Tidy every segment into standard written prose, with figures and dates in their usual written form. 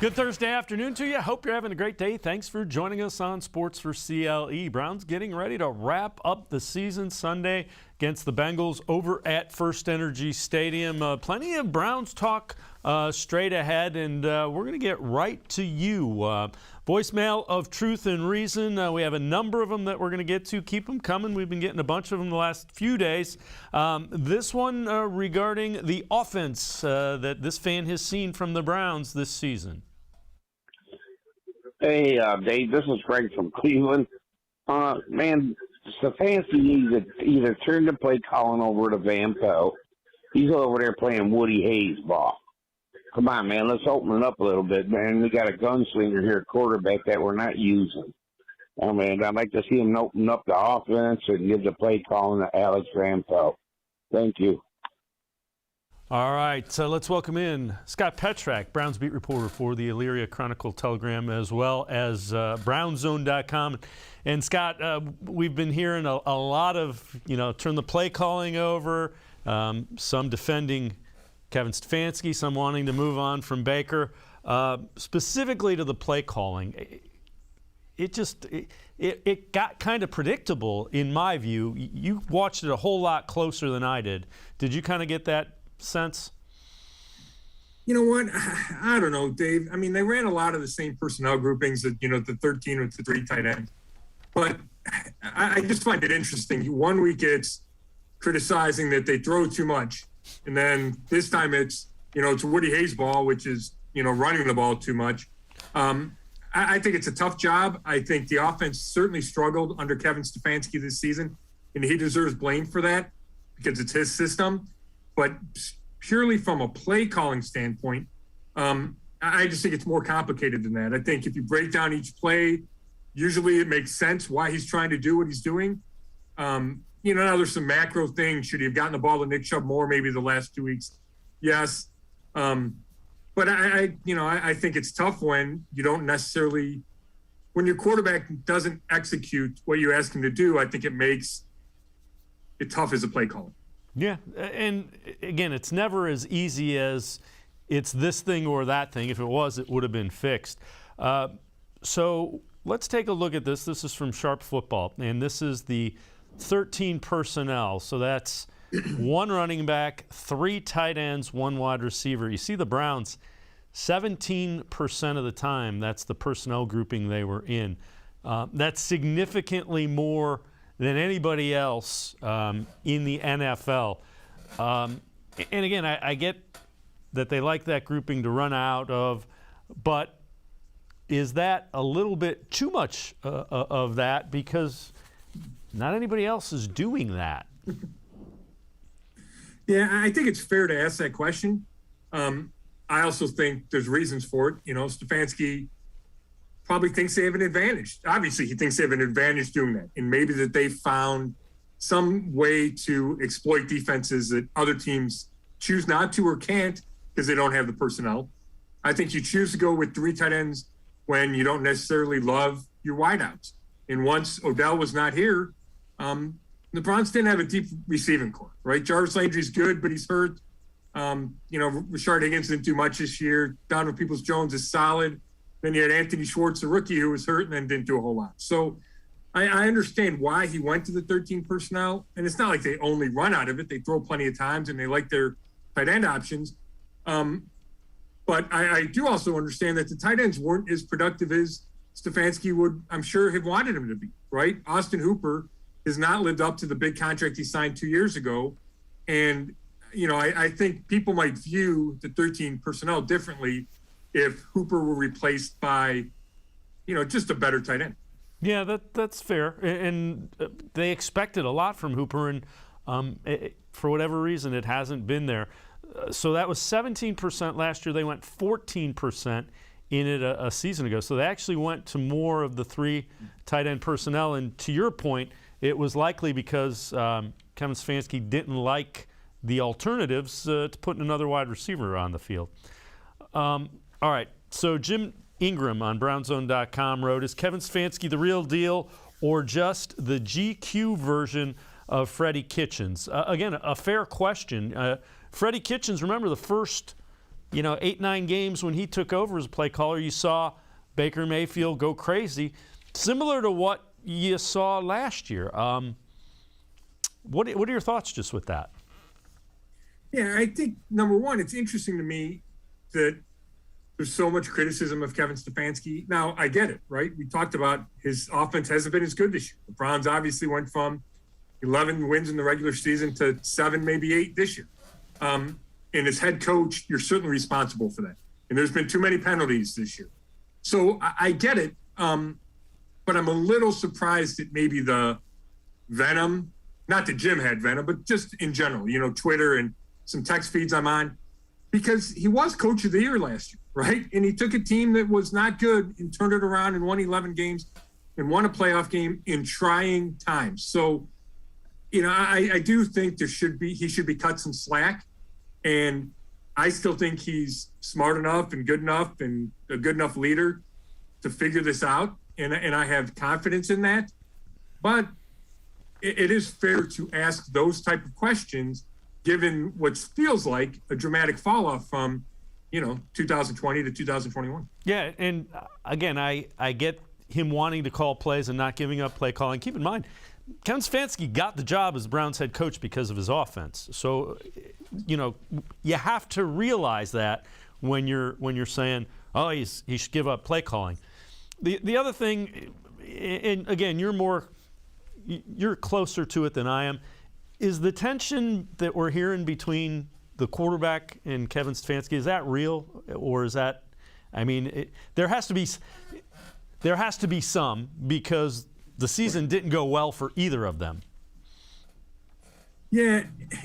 Good Thursday afternoon to you. Hope you're having a great day. Thanks for joining us on Sports4CLE. Browns getting ready to wrap up the season Sunday against the Bengals over at First Energy Stadium. Plenty of Browns talk straight ahead, and we're going to get right to you. Voicemail of Truth and Reason. We have a number of them that we're going to get to. Keep them coming. We've been getting a bunch of them the last few days. This one regarding the offense that this fan has seen from the Browns this season. Hey, Dave, this is Greg from Cleveland. Man, Svansky needs to either turn the play calling over to Van Pelt. He's over there playing Woody Hayes ball. Come on, man, let's open it up a little bit, man. We got a gunslinger here, quarterback that we're not using. I mean, I'd like to see him open up the offense and give the play calling to Alex Van Pelt. Thank you. All right, so let's welcome in Scott Petrak, Browns beat reporter for the Elyria Chronicle-Telegram, as well as BrownsZone.com. And Scott, we've been hearing a lot of, turn the play calling over, some defending Kevin Svansky, some wanting to move on from Baker. Specifically to the play calling, it got kind of predictable in my view. You watched it a whole lot closer than I did. Did you kind of get that sense? You know what? I don't know, Dave. I mean, they ran a lot of the same personnel groupings that, the 13 with the 3 tight ends. But I just find it interesting. One week it's criticizing that they throw too much. And then this time it's a Woody Hayes ball, which is, running the ball too much. I think it's a tough job. I think the offense certainly struggled under Kevin Stefanski this season, and he deserves blame for that because it's his system. But purely from a play calling standpoint, I just think it's more complicated than that. I think if you break down each play, usually it makes sense why he's trying to do what he's doing. Now there's some macro things. Should he have gotten the ball to Nick Chubb more maybe the last 2 weeks? Yes. But I think it's tough when you don't necessarily – when your quarterback doesn't execute what you ask him to do, I think it makes it tough as a play caller. Yeah, and again, it's never as easy as it's this thing or that thing. If it was, it would have been fixed. So let's take a look at this. This is from Sharp Football, and this is the 13 personnel. So that's 1 running back, 3 tight ends, 1 wide receiver. You see the Browns, 17% of the time, that's the personnel grouping they were in. That's significantly more than anybody else in the NFL. And again, I get that they like that grouping to run out of, but is that a little bit too much of that because not anybody else is doing that? Yeah, I think it's fair to ask that question. I also think there's reasons for it. Stefanski probably thinks they have an advantage. Obviously, he thinks they have an advantage doing that. And maybe that they found some way to exploit defenses that other teams choose not to or can't because they don't have the personnel. I think you choose to go with 3 tight ends when you don't necessarily love your wideouts. And once Odell was not here, the Browns didn't have a deep receiving core, right? Jarvis Landry's good, but he's hurt. Rashard Higgins didn't do much this year. Donovan Peoples-Jones is solid. Then you had Anthony Schwartz, the rookie, who was hurt and then didn't do a whole lot. So I understand why he went to the 13 personnel. And it's not like they only run out of it. They throw plenty of times and they like their tight end options. But I do also understand that the tight ends weren't as productive as Stefanski would, I'm sure, have wanted him to be, right? Austin Hooper has not lived up to the big contract he signed 2 years ago. And, I think people might view the 13 personnel differently if Hooper were replaced by, just a better tight end. Yeah, that's fair. And they expected a lot from Hooper, and for whatever reason, it hasn't been there. So that was 17% last year. They went 14% in it a season ago. So they actually went to more of the 3 tight end personnel. And to your point, it was likely because Kevin Stefanski didn't like the alternatives to putting another wide receiver on the field. All right, so Jim Ingram on BrownsZone.com wrote, is Kevin Svansky the real deal or just the GQ version of Freddie Kitchens? Again, a fair question. Freddie Kitchens, remember the first 8-9 games when he took over as a play caller, you saw Baker Mayfield go crazy, similar to what you saw last year. What are your thoughts just with that? Yeah, I think, number one, it's interesting to me that there's so much criticism of Kevin Stefanski. Now, I get it, right? We talked about his offense hasn't been as good this year. The Browns obviously went from 11 wins in the regular season to 7, maybe 8 this year. And as head coach, you're certainly responsible for that. And there's been too many penalties this year. So I get it. But I'm a little surprised at maybe the venom, not that Jim had venom, but just in general, Twitter and some text feeds I'm on, because he was coach of the year last year, right? And he took a team that was not good and turned it around and won 11 games and won a playoff game in trying times. So, I do think he should be cut some slack. And I still think he's smart enough and good enough and a good enough leader to figure this out. And I have confidence in that. But it is fair to ask those type of questions given what feels like a dramatic fall off from, 2020 to 2021. Yeah, and again, I get him wanting to call plays and not giving up play calling. Keep in mind, Kevin Svansky got the job as Browns head coach because of his offense. So, you have to realize that when you're saying, oh, he should give up play calling. The other thing, and again, you're closer to it than I am, is the tension that we're hearing between the quarterback and Kevin Stefanski, is that real, or is that? There has to be some, because the season didn't go well for either of them. Yeah,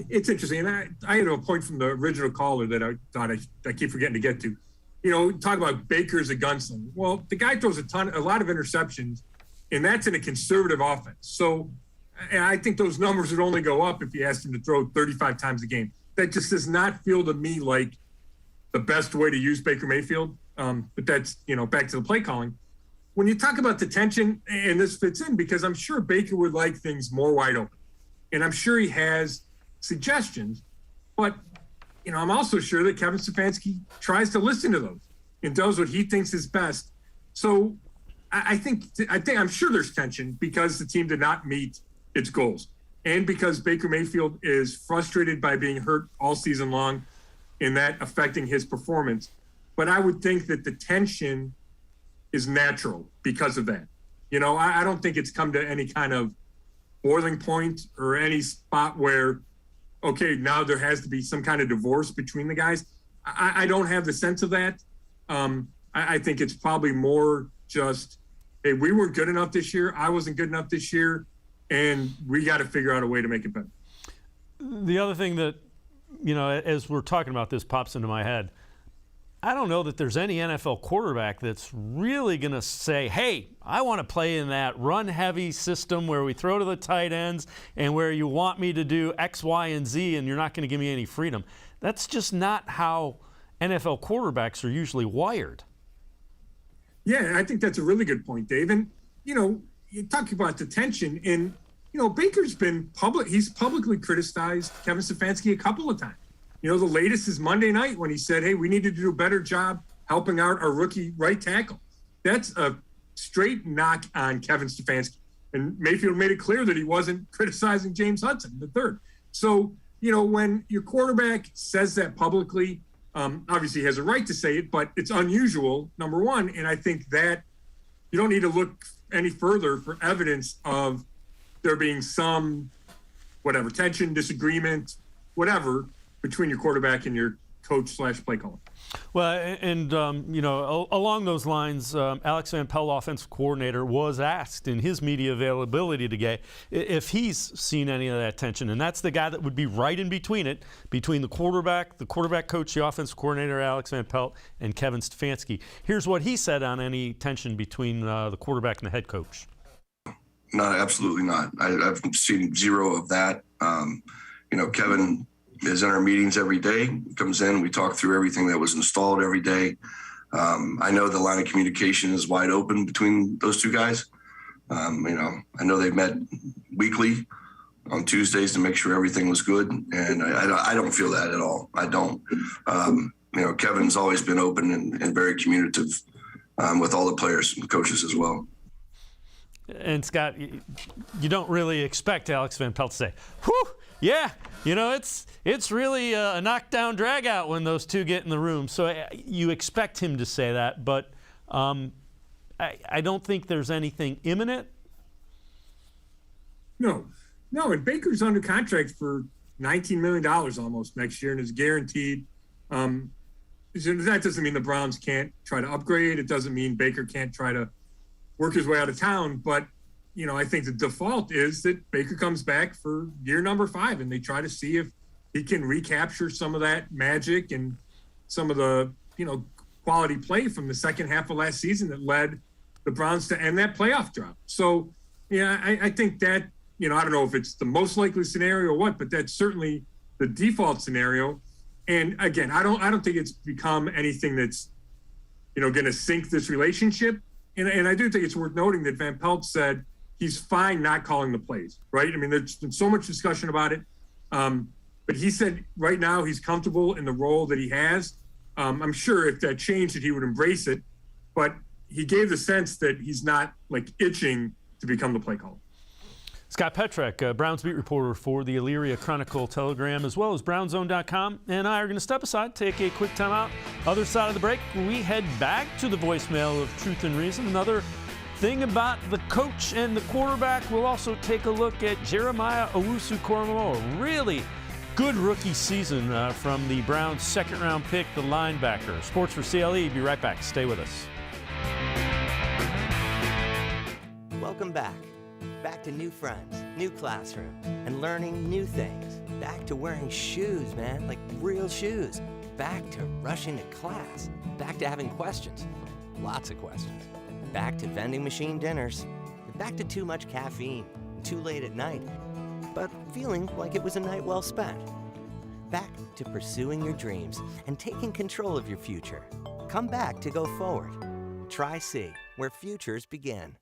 it's interesting. And I had a point from the original caller that I thought I keep forgetting to get to. Talk about Baker as a gunslinger. Well, the guy throws a lot of interceptions, and that's in a conservative offense. So I think those numbers would only go up if you asked him to throw 35 times a game. That just does not feel to me like the best way to use Baker Mayfield. But that's, back to the play calling. When you talk about the tension, and this fits in because I'm sure Baker would like things more wide open. And I'm sure he has suggestions. But, I'm also sure that Kevin Stefanski tries to listen to those and does what he thinks is best. So I'm sure there's tension because the team did not meet its goals. And because Baker Mayfield is frustrated by being hurt all season long and that affecting his performance. But I would think that the tension is natural because of that. I don't think it's come to any kind of boiling point or any spot where, okay, now there has to be some kind of divorce between the guys. I don't have the sense of that. I think it's probably more just, hey, we weren't good enough this year. I wasn't good enough this year. And we got to figure out a way to make it better. The other thing that, as we're talking about this pops into my head, I don't know that there's any NFL quarterback that's really going to say, hey, I want to play in that run-heavy system where we throw to the tight ends and where you want me to do X, Y, and Z and you're not going to give me any freedom. That's just not how NFL quarterbacks are usually wired. Yeah, I think that's a really good point, Dave. And, you talk about the tension, and, Baker's been he's publicly criticized Kevin Stefanski a couple of times. The latest is Monday night when he said, hey, we need to do a better job helping out our rookie right tackle. That's a straight knock on Kevin Stefanski. And Mayfield made it clear that he wasn't criticizing James Hudson, the third. So, when your quarterback says that publicly, obviously he has a right to say it, but it's unusual, number one. And I think that you don't need to look any further for evidence of there being some, tension, disagreement, whatever, between your quarterback and your coach/play caller. Well, and along those lines, Alex Van Pelt, offensive coordinator, was asked in his media availability today if he's seen any of that tension, and that's the guy that would be right in between it, between the quarterback coach, the offensive coordinator, Alex Van Pelt, and Kevin Stefanski. Here's what he said on any tension between the quarterback and the head coach. No, absolutely not. I've seen zero of that. Kevin is in our meetings every day. He comes in, we talk through everything that was installed every day. I know the line of communication is wide open between those two guys. I know they've met weekly on Tuesdays to make sure everything was good, and I don't feel that at all. I don't. Kevin's always been open and very communicative with all the players and coaches as well. And Scott, you don't really expect Alex Van Pelt to say, "Whew, yeah, it's really a knockdown drag out when those two get in the room." So you expect him to say that, but I don't think there's anything imminent. No, and Baker's under contract for $19 million almost next year and is guaranteed. That doesn't mean the Browns can't try to upgrade. It doesn't mean Baker can't try to work his way out of town. But, I think the default is that Baker comes back for year number 5 and they try to see if he can recapture some of that magic and some of the, quality play from the second half of last season that led the Browns to end that playoff drought. So, I think that, I don't know if it's the most likely scenario or what, but that's certainly the default scenario. And again, I don't think it's become anything that's, going to sink this relationship. And I do think it's worth noting that Van Pelt said he's fine not calling the plays, right? I mean, there's been so much discussion about it. But he said right now he's comfortable in the role that he has. I'm sure if that changed, that he would embrace it. But he gave the sense that he's not itching to become the play caller. Scott Petrak, Browns beat reporter for the Elyria Chronicle-Telegram, as well as BrownsZone.com, and I are going to step aside, take a quick timeout. Other side of the break, we head back to the voicemail of Truth and Reason. Another thing about the coach and the quarterback. We'll also take a look at Jeremiah Owusu-Koramoah, a really good rookie season from the Browns' second-round pick, the linebacker. Sports4CLE, be right back. Stay with us. Welcome back. Back to new friends, new classroom, and learning new things. Back to wearing shoes, man, like real shoes. Back to rushing to class. Back to having questions. Lots of questions. Back to vending machine dinners. Back to too much caffeine, too late at night, but feeling like it was a night well spent. Back to pursuing your dreams and taking control of your future. Come back to go forward. Try C, where futures begin.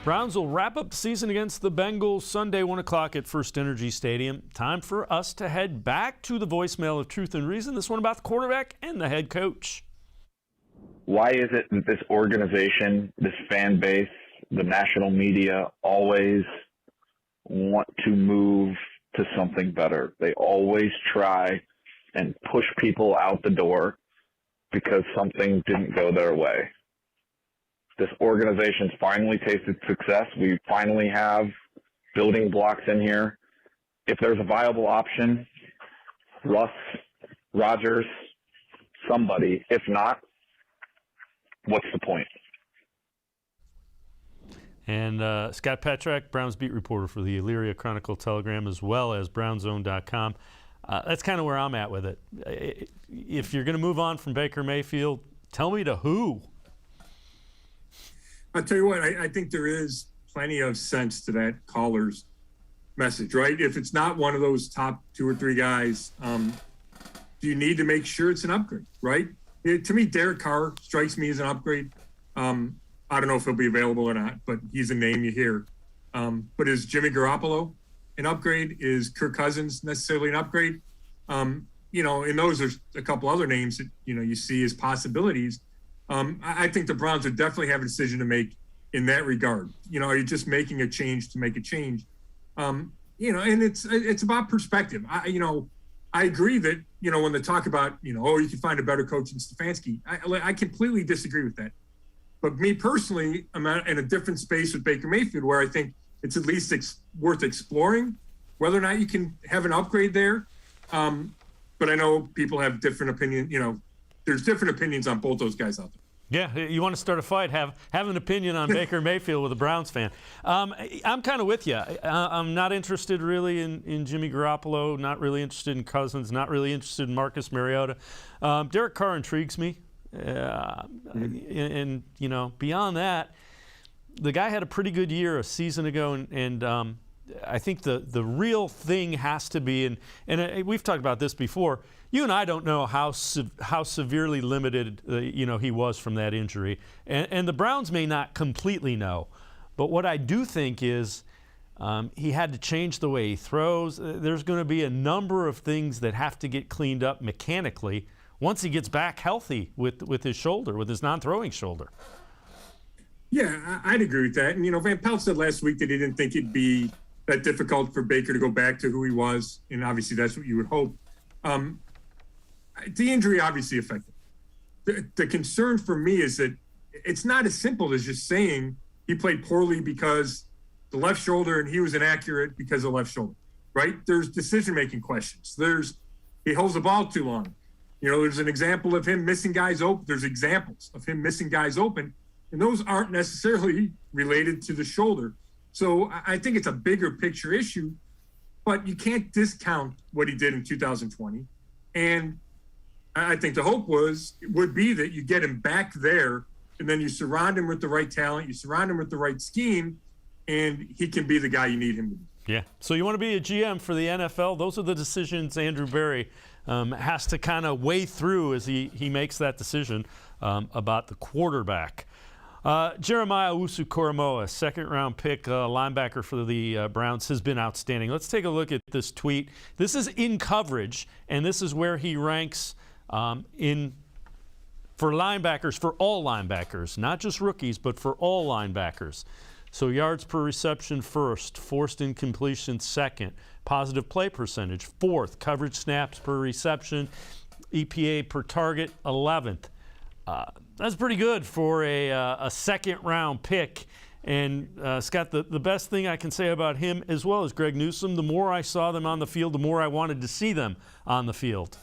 Browns will wrap up the season against the Bengals Sunday, 1 o'clock at First Energy Stadium. Time for us to head back to the voicemail of Truth and Reason, this one about the quarterback and the head coach. Why is it that this organization, this fan base, the national media always want to move to something better? They always try and push people out the door because something didn't go their way. This organization's finally tasted success. We finally have building blocks in here. If there's a viable option, Russ, Rodgers, somebody. If not, what's the point? And Scott Petrak, Browns beat reporter for the Elyria Chronicle-Telegram, as well as BrownsZone.com. That's kind of where I'm at with it. If you're going to move on from Baker Mayfield, tell me to who. I'll tell you what, I think there is plenty of sense to that caller's message, right? If it's not one of those top 2 or 3 guys, do you need to make sure it's an upgrade, right? To me, Derek Carr strikes me as an upgrade. I don't know if he'll be available or not, but he's a name you hear. But is Jimmy Garoppolo an upgrade? Is Kirk Cousins necessarily an upgrade? And those are a couple other names that, you see as possibilities. I think the Browns would definitely have a decision to make in that regard. Are you just making a change to make a change? And it's about perspective. I agree that, when they talk about, you can find a better coach than Stefanski, I completely disagree with that. But me personally, I'm in a different space with Baker Mayfield where I think it's at least worth exploring whether or not you can have an upgrade there. But I know people have different opinions. There's different opinions on both those guys out there. Yeah, you want to start a fight, have an opinion on Baker Mayfield with a Browns fan. I'm kind of with you. I'm not interested really in Jimmy Garoppolo, not really interested in Cousins, not really interested in Marcus Mariota. Derek Carr intrigues me. And beyond that, the guy had a pretty good year a season ago, and I think the real thing has to be, and we've talked about this before, you and I don't know how severely limited he was from that injury, and the Browns may not completely know, But what I do think is he had to change the way he throws. There's going to be a number of things that have to get cleaned up mechanically once he gets back healthy with his shoulder, with his non-throwing shoulder. Yeah, I'd agree with that. And, Van Pelt said last week that he didn't think it'd be that difficult for Baker to go back to who he was. And obviously that's what you would hope. The injury obviously affected. The concern for me is that it's not as simple as just saying he played poorly because the left shoulder and he was inaccurate because of the left shoulder, right? There's decision-making questions. He holds the ball too long. There's an example of him missing guys open. There's examples of him missing guys open, and those aren't necessarily related to the shoulder. So I think it's a bigger picture issue, but you can't discount what he did in 2020. And I think the hope would be that you get him back there, and then you surround him with the right talent, you surround him with the right scheme, and he can be the guy you need him to be. Yeah. So you want to be a GM for the NFL? Those are the decisions Andrew Berry has to kind of weigh through as he makes that decision about the quarterback. Jeremiah Owusu-Koramoah, second-round pick linebacker for the Browns, has been outstanding. Let's take a look at this tweet. This is in coverage, and this is where he ranks for linebackers, for all linebackers, not just rookies, but for all linebackers. So yards per reception first, forced incompletion second, positive play percentage fourth, coverage snaps per reception, EPA per target 11th. That's pretty good for a second-round pick. And, Scott, the best thing I can say about him, as well as Greg Newsome, the more I saw them on the field, the more I wanted to see them on the field.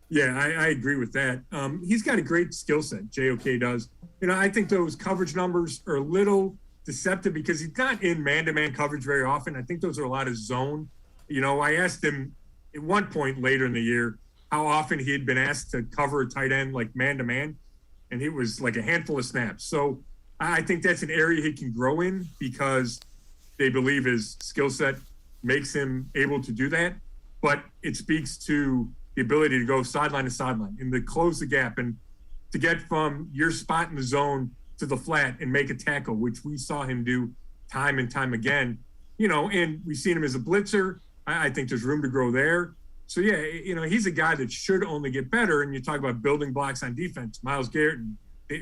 Yeah, I agree with that. He's got a great skill set, JOK does. I think those coverage numbers are a little deceptive because he's not in man-to-man coverage very often. I think those are a lot of zone. I asked him at one point later in the year how often he had been asked to cover a tight end like man-to-man, and it was like a handful of snaps. So I think that's an area he can grow in because they believe his skill set makes him able to do that. But it speaks to the ability to go sideline to sideline and to close the gap and to get from your spot in the zone to the flat and make a tackle, which we saw him do time and time again. And we've seen him as a blitzer. I think there's room to grow there. So, yeah, he's a guy that should only get better. And you talk about building blocks on defense, Myles Garrett and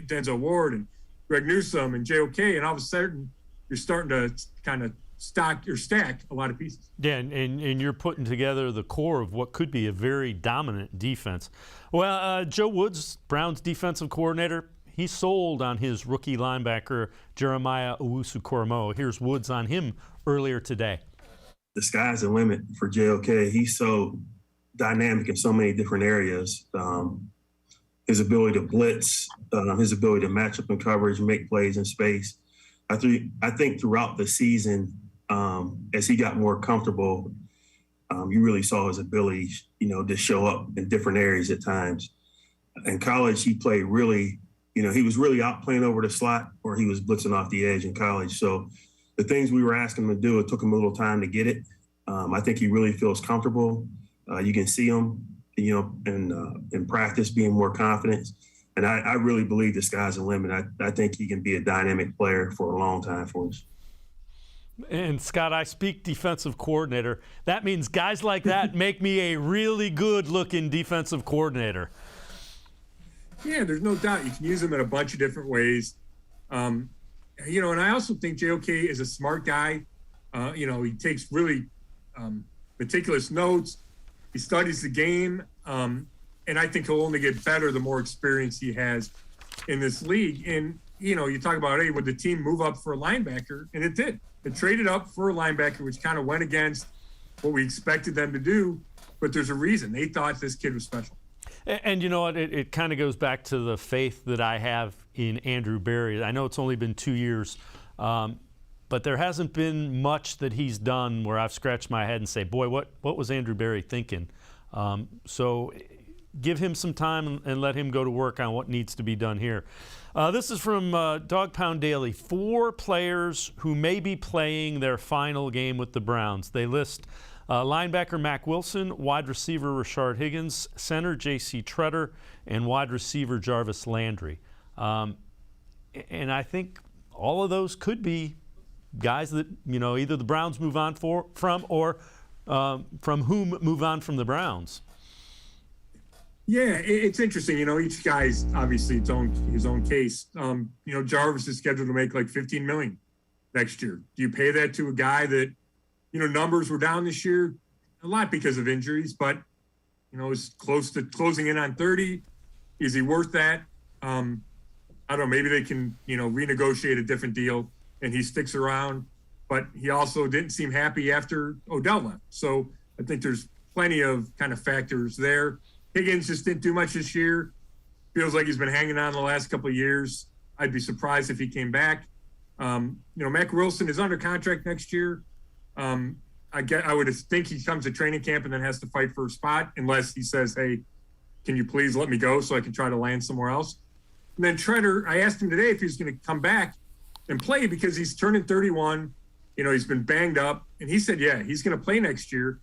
Denzel Ward and Greg Newsome and JOK, and all of a sudden you're starting to kind of stack a lot of pieces. Yeah, and you're putting together the core of what could be a very dominant defense. Well, Joe Woods, Browns defensive coordinator, he sold on his rookie linebacker, Jeremiah Owusu-Koramoah. Here's Woods on him earlier today. The sky's the limit for JOK. He's so dynamic in so many different areas. His ability to blitz, his ability to match up in coverage, make plays in space. I think throughout the season, as he got more comfortable, you really saw his ability, to show up in different areas at times. In college, he played really, he was really out playing over the slot, or he was blitzing off the edge in college. So the things we were asking him to do, it took him a little time to get it. I think he really feels comfortable. You can see him, in practice being more confident. And I really believe the sky's the limit. I think he can be a dynamic player for a long time for us. And, Scott, I speak defensive coordinator. That means guys like that make me a really good-looking defensive coordinator. Yeah, there's no doubt. You can use him in a bunch of different ways. And I also think JOK is a smart guy. He takes really meticulous notes. He studies the game. And I think he'll only get better the more experience he has in this league. And, you talk about, hey, would the team move up for a linebacker? And it did. It traded up for a linebacker, which kind of went against what we expected them to do. But there's a reason. They thought this kid was special. And you know what? It kind of goes back to the faith that I have in Andrew Berry. I know it's only been 2 years, but there hasn't been much that he's done where I've scratched my head and say, boy, what was Andrew Berry thinking? So give him some time and let him go to work on what needs to be done here. This is from Dog Pound Daily. 4 players who may be playing their final game with the Browns. They list linebacker Mack Wilson, wide receiver Rashard Higgins, center J.C. Tretter, and wide receiver Jarvis Landry. And I think all of those could be guys that, either the Browns move on from or from whom move on from the Browns. Yeah, it's interesting. Each guy's obviously his own case. Jarvis is scheduled to make like $15 million next year. Do you pay that to a guy that, numbers were down this year a lot because of injuries, but is close to closing in on 30? Is he worth that? I don't know. Maybe they can renegotiate a different deal and he sticks around. But he also didn't seem happy after Odell left. So I think there's plenty of kind of factors there. Higgins just didn't do much this year. Feels like he's been hanging on the last couple of years. I'd be surprised if he came back. Mac Wilson is under contract next year. I would think he comes to training camp and then has to fight for a spot unless he says, hey, can you please let me go so I can try to land somewhere else? And then Treader, I asked him today if he's going to come back and play because he's turning 31. He's been banged up. And he said, yeah, he's going to play next year.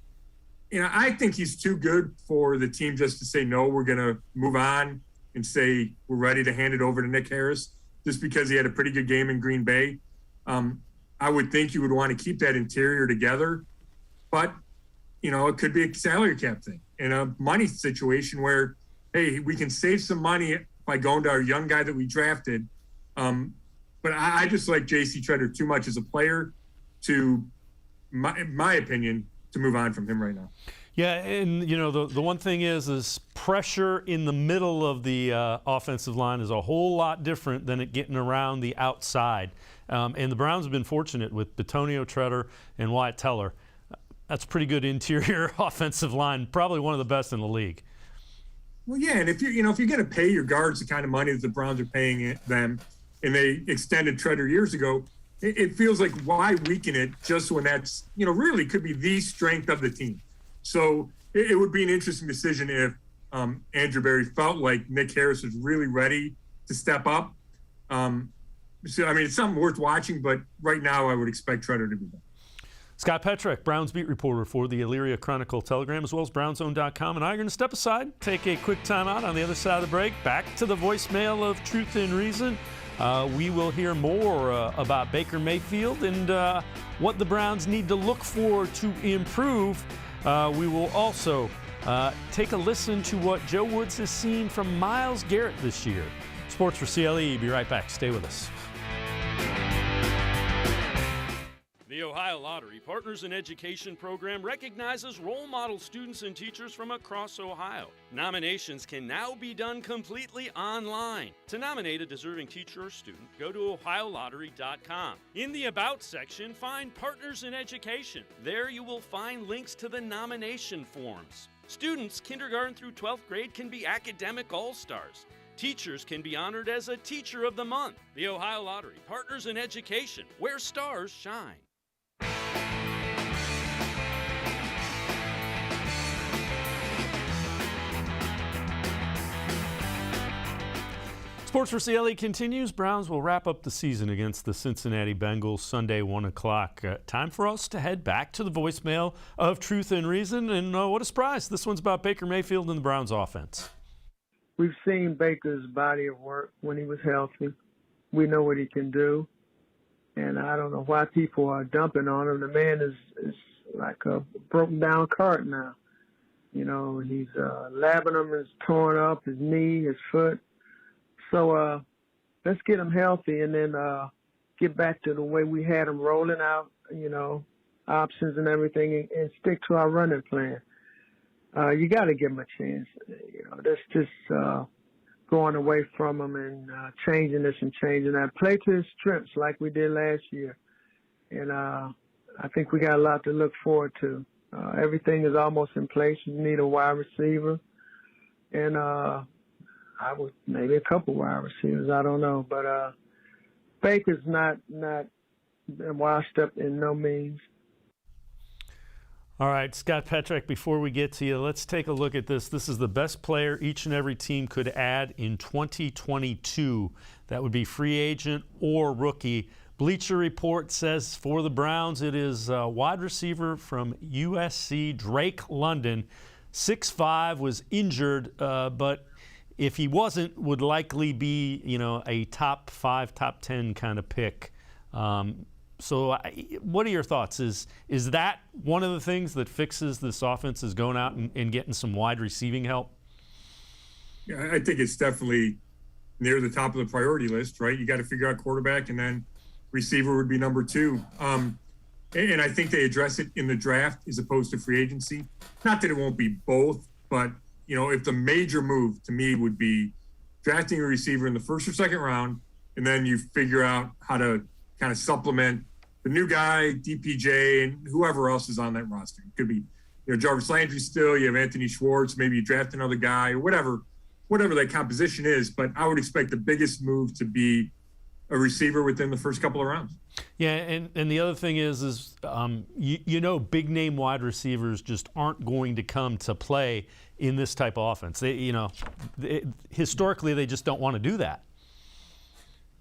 I think he's too good for the team just to say, no, we're going to move on and say we're ready to hand it over to Nick Harris just because he had a pretty good game in Green Bay. I would think you would want to keep that interior together. But, it could be a salary cap thing and a money situation where, hey, we can save some money by going to our young guy that we drafted. But I just like J.C. Treader too much as a player to, in my opinion, to move on from him right now. Yeah, and the one thing is pressure in the middle of the offensive line is a whole lot different than it getting around the outside. And the Browns have been fortunate with Bitonio, Treader, and Wyatt Teller. That's pretty good interior offensive line, probably one of the best in the league. Well, yeah, and if you're going to pay your guards the kind of money that the Browns are paying them, and they extended Treader years ago, it feels like why weaken it just when that's really could be the strength of the team. So it would be an interesting decision if Andrew Berry felt like Nick Harris was really ready to step up. So it's something worth watching, but right now I would expect Treader to be there. Scott Petrak, Browns beat reporter for the Elyria Chronicle-Telegram, as well as BrownsZone.com, and I'm going to step aside, take a quick timeout. On the other side of the break, back to the voicemail of Truth and Reason. We will hear more about Baker Mayfield and what the Browns need to look for to improve. We will also take a listen to what Joe Woods has seen from Myles Garrett this year. Sports4CLE, be right back. Stay with us. The Ohio Lottery Partners in Education program recognizes role model students and teachers from across Ohio. Nominations can now be done completely online. To nominate a deserving teacher or student, go to ohiolottery.com. In the About section, find Partners in Education. There you will find links to the nomination forms. Students, kindergarten through 12th grade, can be academic all-stars. Teachers can be honored as a Teacher of the Month. The Ohio Lottery Partners in Education, where stars shine. Sports4CLE continues. Browns will wrap up the season against the Cincinnati Bengals Sunday, 1 o'clock. Time for us to head back to the voicemail of Truth and Reason. And what a surprise. This one's about Baker Mayfield and the Browns offense. We've seen Baker's body of work when he was healthy. We know what he can do. And I don't know why people are dumping on him. The man is like a broken down cart now. His labrum is torn up, his knee, his foot. So let's get him healthy and then get back to the way we had him rolling out, options and everything, and stick to our running plan. You got to give him a chance. That's just going away from him and changing this and changing that. Play to his strengths like we did last year. And I think we got a lot to look forward to. Everything is almost in place. You need a wide receiver. And I would maybe a couple wide receivers. I don't know. But Baker's not washed up in no means. All right, Scott Petrak, before we get to you, let's take a look at this. This is the best player each and every team could add in 2022. That would be free agent or rookie. Bleacher Report says for the Browns, it is wide receiver from USC, Drake London. 6'5", was injured, but if he wasn't, would likely be, a top 5, top 10 kind of pick. So what are your thoughts? Is that one of the things that fixes this offense, is going out and getting some wide receiving help? Yeah, I think it's definitely near the top of the priority list, right? You got to figure out quarterback, and then receiver would be number 2. And I think they address it in the draft as opposed to free agency. Not that it won't be both, but, if the major move to me would be drafting a receiver in the first or second round, and then you figure out how to kind of supplement the new guy, DPJ, and whoever else is on that roster. It could be, Jarvis Landry still, you have Anthony Schwartz, maybe you draft another guy, or whatever that composition is. But I would expect the biggest move to be a receiver within the first couple of rounds. Yeah, and the other thing is big name wide receivers just aren't going to come to play in this type of offense. Historically they just don't want to do that.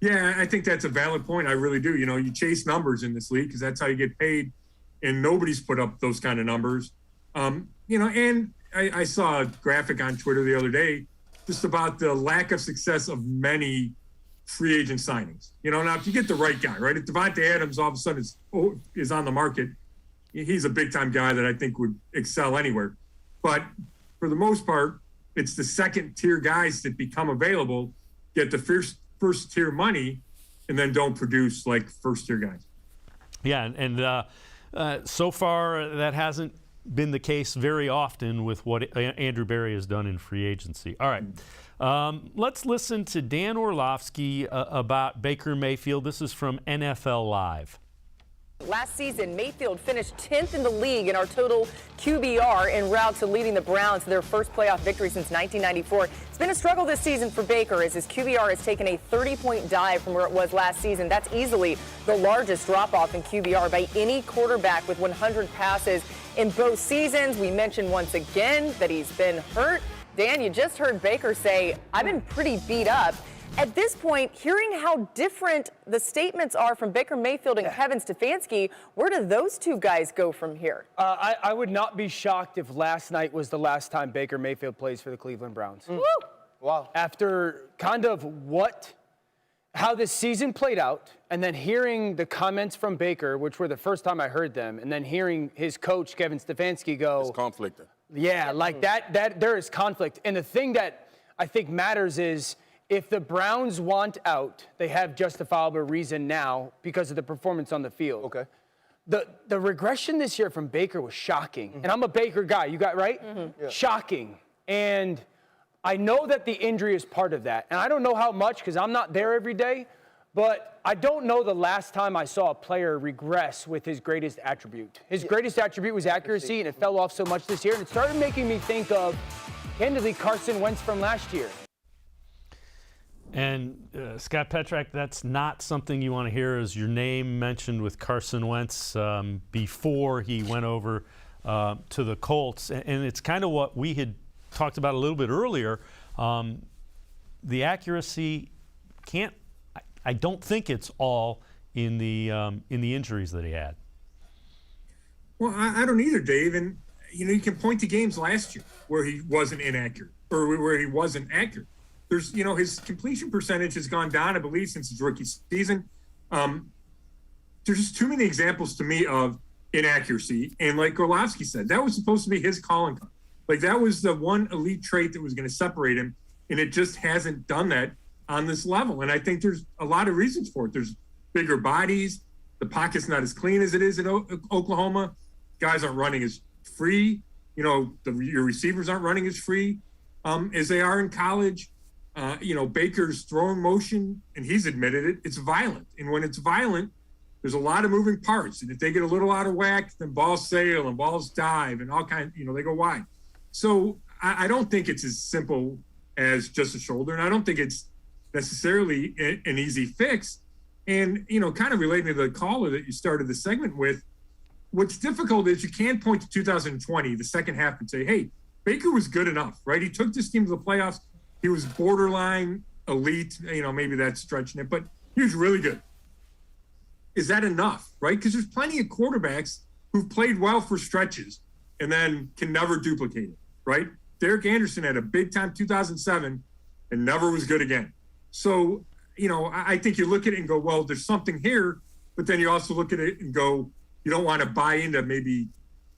Yeah, I think that's a valid point. I really do. You chase numbers in this league because that's how you get paid, and nobody's put up those kind of numbers. And I saw a graphic on Twitter the other day just about the lack of success of many free agent signings. Now if you get the right guy, right? If Devontae Adams all of a sudden is on the market, he's a big time guy that I think would excel anywhere. But for the most part, it's the second tier guys that become available, get the first tier money, and then don't produce like first tier guys. Yeah, and so far that hasn't been the case very often with what Andrew Berry has done in free agency. All right. Let's listen to Dan Orlowski about Baker Mayfield. This is from NFL Live. Last season, Mayfield finished 10th in the league in our total QBR en route to leading the Browns to their first playoff victory since 1994. It's been a struggle this season for Baker as his QBR has taken a 30-point dive from where it was last season. That's easily the largest drop-off in QBR by any quarterback with 100 passes in both seasons. We mentioned once again that he's been hurt. Dan, you just heard Baker say, I've been pretty beat up. At this point, hearing how different the statements are from Baker Mayfield and Kevin Stefanski, where do those two guys go from here? I would not be shocked if last night was the last time Baker Mayfield plays for the Cleveland Browns. Woo! Wow. After kind of how this season played out, and then hearing the comments from Baker, which were the first time I heard them, and then hearing his coach, Kevin Stefanski, go... It's conflict. Yeah, like that there is conflict. And the thing that I think matters is if the Browns want out, they have justifiable reason now because of the performance on the field. Okay. The regression this year from Baker was shocking. And I'm a Baker guy, you got right? Yeah. Shocking. And I know that the injury is part of that. And I don't know how much because I'm not there every day, but I don't know the last time I saw a player regress with his greatest attribute. His greatest attribute was accuracy, and it fell off so much this year. And it started making me think of, candidly, Carson Wentz from last year. And Scott Petrak, that's not something you want to hear, is your name mentioned with Carson Wentz before he went over to the Colts. And it's kind of what we had talked about a little bit earlier. The accuracy I don't think it's all in the injuries that he had. Well, I don't either, Dave. And, you can point to games last year where he wasn't inaccurate or where he wasn't accurate. There's, his completion percentage has gone down, I believe, since his rookie season. There's just too many examples to me of inaccuracy. And like Orlowski said, that was supposed to be his calling card. Like that was the one elite trait that was going to separate him. And it just hasn't done that on this level. And I think there's a lot of reasons for it. There's bigger bodies. The pocket's not as clean as it is in Oklahoma. Guys aren't running as free. Your receivers aren't running as free as they are in college. Baker's throwing motion, and he's admitted it, it's violent. And when it's violent, there's a lot of moving parts. And if they get a little out of whack, then balls sail and balls dive and all kinds, they go wide. So I don't think it's as simple as just a shoulder. And I don't think it's necessarily an easy fix. And, kind of relating to the caller that you started the segment with, what's difficult is you can't point to 2020, the second half, and say, hey, Baker was good enough, right? He took this team to the playoffs. He was borderline elite. Maybe that's stretching it, but he was really good. Is that enough, right? Because there's plenty of quarterbacks who've played well for stretches and then can never duplicate it, right? Derek Anderson had a big-time 2007 and never was good again. So, I think you look at it and go, well, there's something here, but then you also look at it and go, you don't want to buy into maybe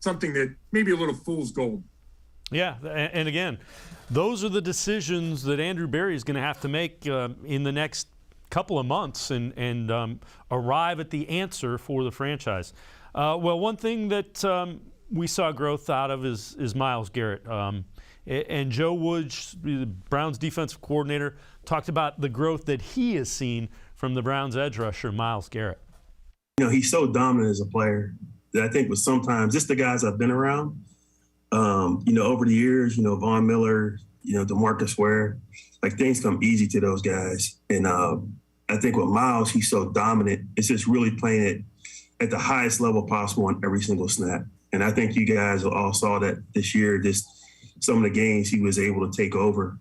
something that maybe a little fool's gold. Yeah, and again, those are the decisions that Andrew Berry is going to have to make in the next couple of months and arrive at the answer for the franchise. Well, one thing that we saw growth out of is Myles Garrett. And Joe Woods, the Browns defensive coordinator, talked about the growth that he has seen from the Browns edge rusher, Myles Garrett. He's so dominant as a player that I think with sometimes, just the guys I've been around, over the years, Von Miller, DeMarcus Ware, like things come easy to those guys. And I think with Myles, he's so dominant. It's just really playing it at the highest level possible on every single snap. And I think you guys all saw that this year, just some of the games he was able to take over.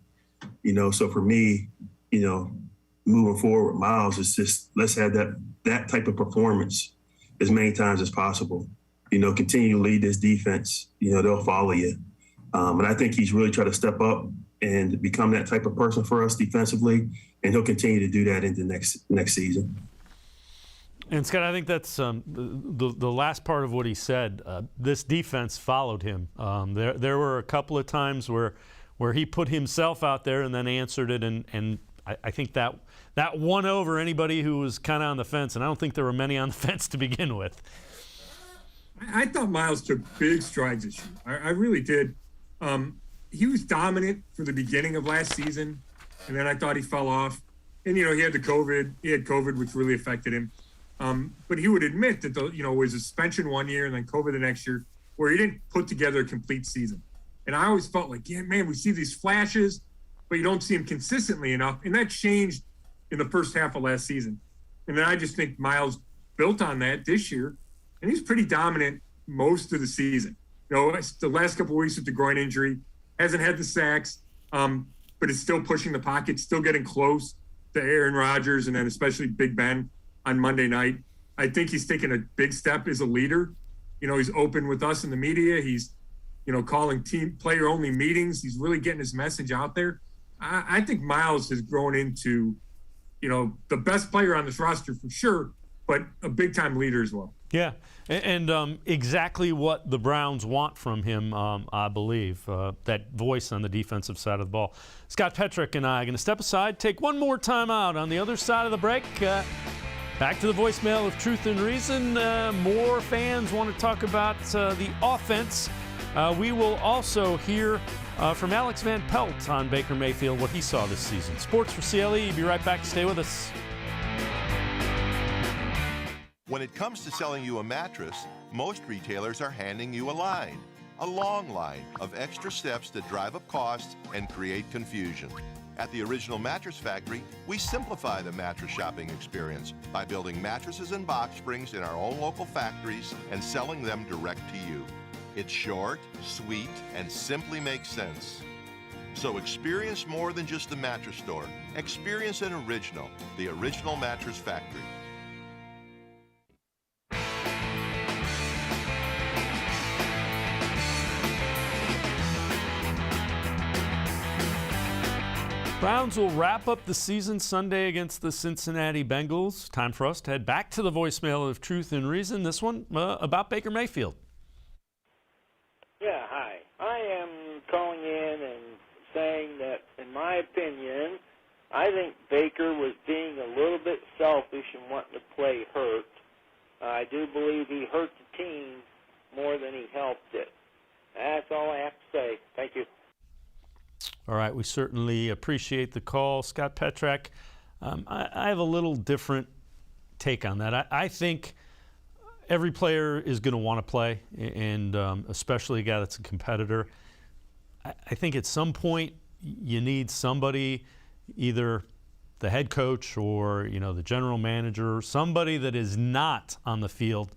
So for me, moving forward with Myles, it's just let's have that type of performance as many times as possible. Continue to lead this defense. They'll follow you. And I think he's really trying to step up and become that type of person for us defensively, and he'll continue to do that into next season. And Scott, I think that's the last part of what he said. This defense followed him. There were a couple of times where he put himself out there and then answered it, and I think that won over anybody who was kind of on the fence, and I don't think there were many on the fence to begin with. I thought Myles took big strides this year. I really did. He was dominant for the beginning of last season, and then I thought he fell off. And, he had COVID, which really affected him. But he would admit that, was a suspension one year and then COVID the next year, where he didn't put together a complete season. And I always felt like, yeah, man, we see these flashes, but you don't see them consistently enough. And that changed in the first half of last season. And then I just think Myles built on that this year, and he's pretty dominant most of the season. The last couple of weeks with the groin injury, hasn't had the sacks, but is still pushing the pocket, still getting close to Aaron Rodgers, and then especially Big Ben on Monday night. I think he's taken a big step as a leader. He's open with us in the media. He's, calling team player-only meetings. He's really getting his message out there. I think Myles has grown into, the best player on this roster for sure, but a big-time leader as well. Yeah, and exactly what the Browns want from him, I believe, that voice on the defensive side of the ball. Scott Petrak and I are going to step aside, take one more time out. On the other side of the break, back to the voicemail of Truth and Reason. More fans want to talk about the offense. We will also hear from Alex Van Pelt on Baker Mayfield, what he saw this season. Sports4CLE, be right back. Stay with us. When it comes to selling you a mattress, most retailers are handing you a long line of extra steps that drive up costs and create confusion. At the Original Mattress Factory, we simplify the mattress shopping experience by building mattresses and box springs in our own local factories and selling them direct to you. It's short, sweet, and simply makes sense. So experience more than just a mattress store. Experience an original, the Original Mattress Factory. Browns will wrap up the season Sunday against the Cincinnati Bengals. Time for us to head back to the voicemail of Truth and Reason. This one about Baker Mayfield. Yeah, hi. I am calling in and saying that, in my opinion, I think Baker was being a little bit selfish and wanting to play hurt. I do believe he hurt the team more than he helped it. That's all I have to say. Thank you. All right, we certainly appreciate the call. Scott Petrak, I have a little different take on that. I think every player is going to want to play, and especially a guy that's a competitor. I think at some point you need somebody, either the head coach or the general manager, somebody that is not on the field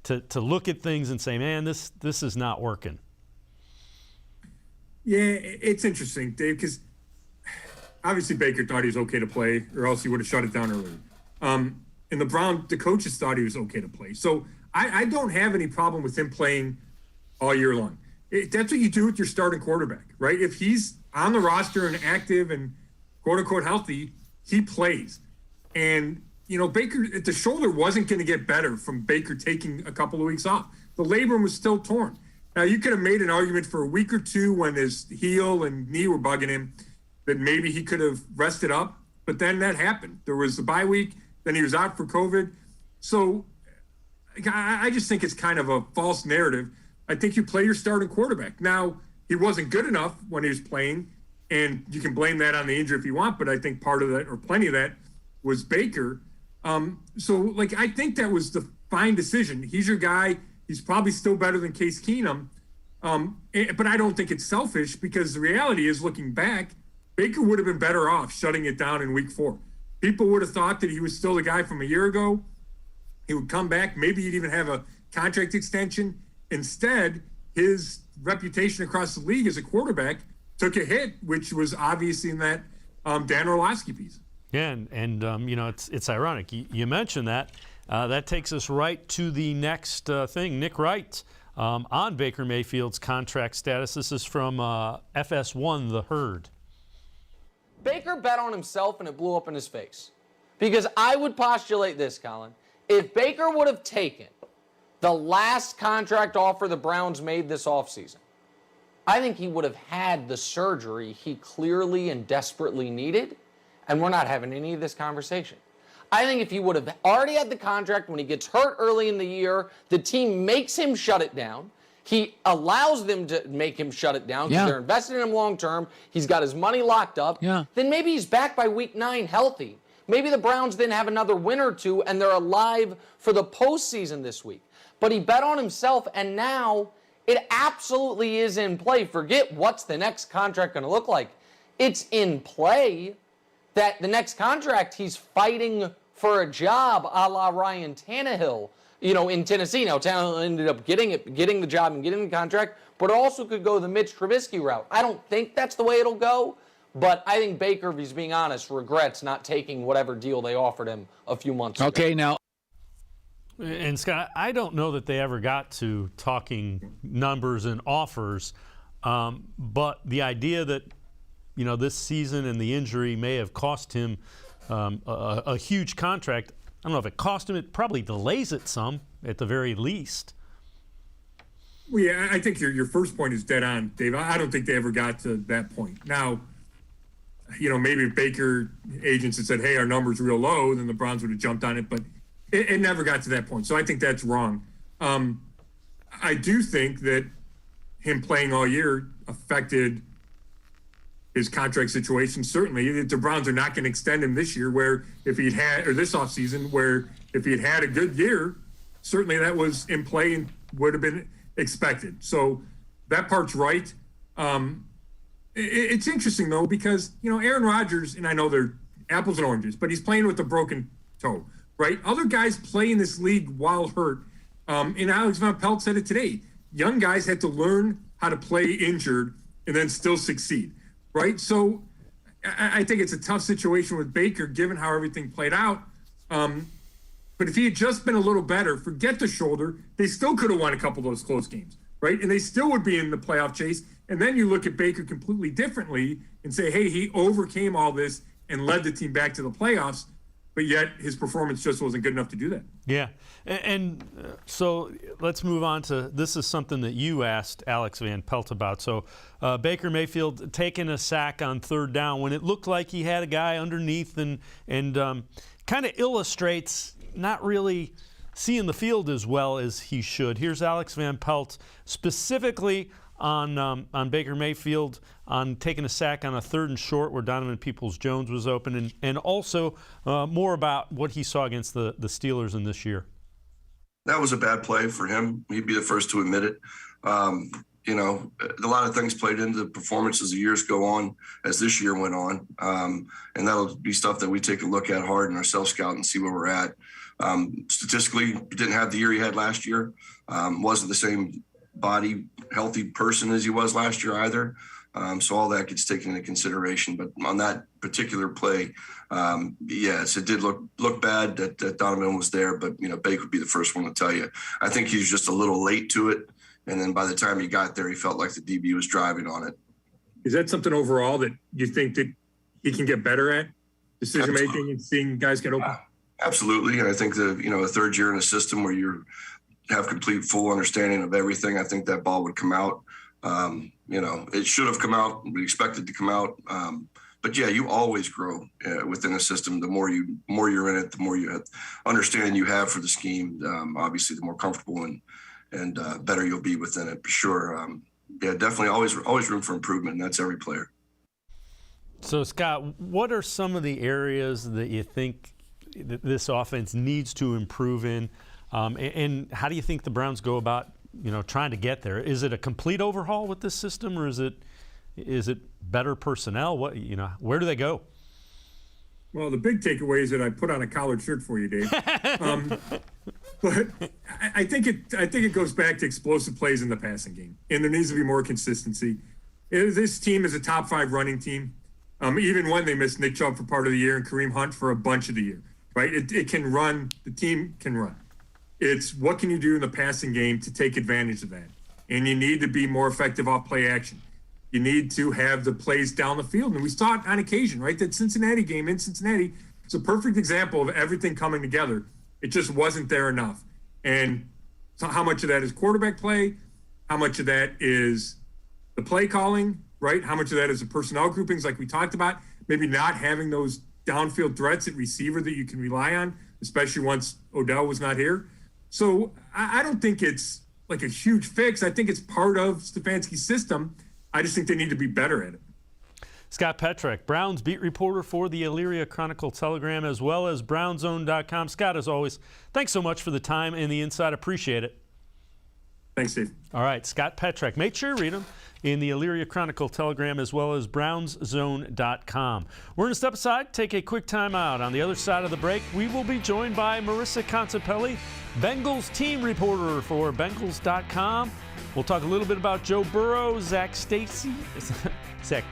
to look at things and say, man, this is not working. Yeah, it's interesting, Dave, because obviously Baker thought he was okay to play, or else he would have shut it down earlier. And the coaches thought he was okay to play. So I don't have any problem with him playing all year long. That's what you do with your starting quarterback, right? If he's on the roster and active and quote unquote healthy, he plays. And, you know, Baker, the shoulder wasn't going to get better from Baker taking a couple of weeks off. The labrum was still torn. Now, you could have made an argument for a week or two when his heel and knee were bugging him that maybe he could have rested up, but then that happened. There was the bye week, then he was out for COVID. So I just think it's kind of a false narrative. I think you play your starting quarterback. Now, he wasn't good enough when he was playing, and you can blame that on the injury if you want, but I think part of that, or plenty of that, was Baker. So, I think that was the fine decision. He's your guy. He's probably still better than Case Keenum. But I don't think it's selfish, because the reality is, looking back, Baker would have been better off shutting it down in week 4. People would have thought that he was still the guy from a year ago. He would come back. Maybe he'd even have a contract extension. Instead, his reputation across the league as a quarterback took a hit, which was obvious in that Dan Orlowski piece. Yeah, and it's ironic. You mentioned that. That takes us right to the next thing. Nick Wright on Baker Mayfield's contract status. This is from FS1, The Herd. Baker bet on himself and it blew up in his face. Because I would postulate this, Colin. If Baker would have taken the last contract offer the Browns made this offseason, I think he would have had the surgery he clearly and desperately needed, and we're not having any of this conversation. I think if he would have already had the contract when he gets hurt early in the year, the team makes him shut it down. He allows them to make him shut it down because they're invested in him long term. He's got his money locked up. Then maybe he's back by week 9 healthy. Maybe the Browns then have another win or two and they're alive for the postseason this week. But he bet on himself, and now it absolutely is in play. Forget what's the next contract going to look like. It's in play that the next contract he's fighting for a job a la Ryan Tannehill, in Tennessee. Now, Tannehill ended up getting the job and getting the contract, but also could go the Mitch Trubisky route. I don't think that's the way it'll go, but I think Baker, if he's being honest, regrets not taking whatever deal they offered him a few months ago. Okay, now. And Scott, I don't know that they ever got to talking numbers and offers, but the idea that this season and the injury may have cost him a huge contract. I don't know if it cost him. It probably delays it some, at the very least. Well, yeah, I think your first point is dead on, Dave. I don't think they ever got to that point. Now, maybe if Baker agents had said, hey, our number's real low, then the Browns would have jumped on it, but it never got to that point. So I think that's wrong. I do think that him playing all year affected his contract situation. Certainly, the Browns are not going to extend him this year, where if he'd had, or this offseason, where if he had a good year, certainly that was in play and would have been expected. So that part's right. It's interesting, though, because, Aaron Rodgers, and I know they're apples and oranges, but he's playing with a broken toe, right? Other guys play in this league while hurt. And Alex Van Pelt said it today. Young guys had to learn how to play injured and then still succeed. Right. So I think it's a tough situation with Baker, given how everything played out. But if he had just been a little better, forget the shoulder, they still could have won a couple of those close games. Right. And they still would be in the playoff chase. And then you look at Baker completely differently and say, hey, he overcame all this and led the team back to the playoffs. But yet his performance just wasn't good enough to do that. Yeah. And so let's move on to, this is something that you asked Alex Van Pelt about. So Baker Mayfield taking a sack on 3rd down when it looked like he had a guy underneath, and kind of illustrates not really seeing the field as well as he should. Here's Alex Van Pelt specifically on Baker Mayfield on taking a sack on a 3rd and short where Donovan Peoples-Jones was open, and also more about what he saw against the Steelers in this year. That was a bad play for him. He'd be the first to admit it. A lot of things played into the performance as the years go on, as this year went on. And that'll be stuff that we take a look at hard in our self-scout and see where we're at. Statistically, didn't have the year he had last year. Wasn't the same body, healthy person as he was last year either. So all that gets taken into consideration. But on that particular play, yes, it did look bad that Donovan was there, but Baker would be the first one to tell you. I think he was just a little late to it, and then by the time he got there, he felt like the DB was driving on it. Is that something overall that you think that he can get better at decision making and seeing guys get open? Absolutely. And I think a third year in a system where you have complete full understanding of everything, I think that ball would come out. It should have come out. We expected to come out. But yeah, you always grow within a system. The more you're in it, the more you understanding you have for the scheme. Obviously, the more comfortable and better you'll be within it for sure. Definitely always room for improvement. And that's every player. So Scott, what are some of the areas that you think that this offense needs to improve in, and how do you think the Browns go about trying to get there? Is it a complete overhaul with this system, or is it better personnel? Where do they go? Well, the big takeaway is that I put on a collared shirt for you, Dave. But I think it goes back to explosive plays in the passing game, and there needs to be more consistency. This team is a top 5 running team, even when they missed Nick Chubb for part of the year and Kareem Hunt for a bunch of the year. Right? It can run. The team can run. It's what can you do in the passing game to take advantage of that, and you need to be more effective off play action. You need to have the plays down the field, and we saw it on occasion. Right? That Cincinnati game in Cincinnati is a perfect example of everything coming together. It just wasn't there enough. And so how much of that is quarterback play? How much of that is the play calling, right? How much of that is the personnel groupings like we talked about? Maybe not having those downfield threats at receiver that you can rely on, especially once Odell was not here. So I don't think it's like a huge fix. I think it's part of Stefanski's system. I just think they need to be better at it. Scott Petrak, Browns beat reporter for the Elyria Chronicle-Telegram, as well as BrownsZone.com. Scott, as always, thanks so much for the time and the insight. Appreciate it. Thanks, Steve. All right, Scott Petrak. Make sure you read him in the Elyria Chronicle-Telegram, as well as BrownsZone.com. We're going to step aside, take a quick time out. On the other side of the break, we will be joined by Marisa Contipelli, Bengals team reporter for Bengals.com. We'll talk a little bit about Joe Burrow, Zach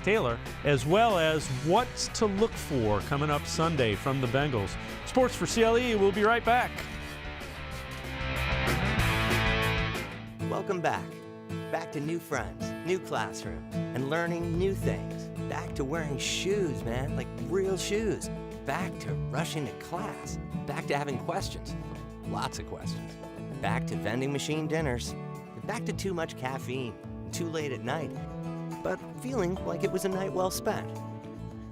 Taylor, as well as what's to look for coming up Sunday from the Bengals. Sports4CLE, we'll be right back. Welcome back. Back to new friends, new classroom, and learning new things. Back to wearing shoes, man, like real shoes. Back to rushing to class. Back to having questions. Lots of questions. Back to vending machine dinners. Back to too much caffeine, too late at night, but feeling like it was a night well spent.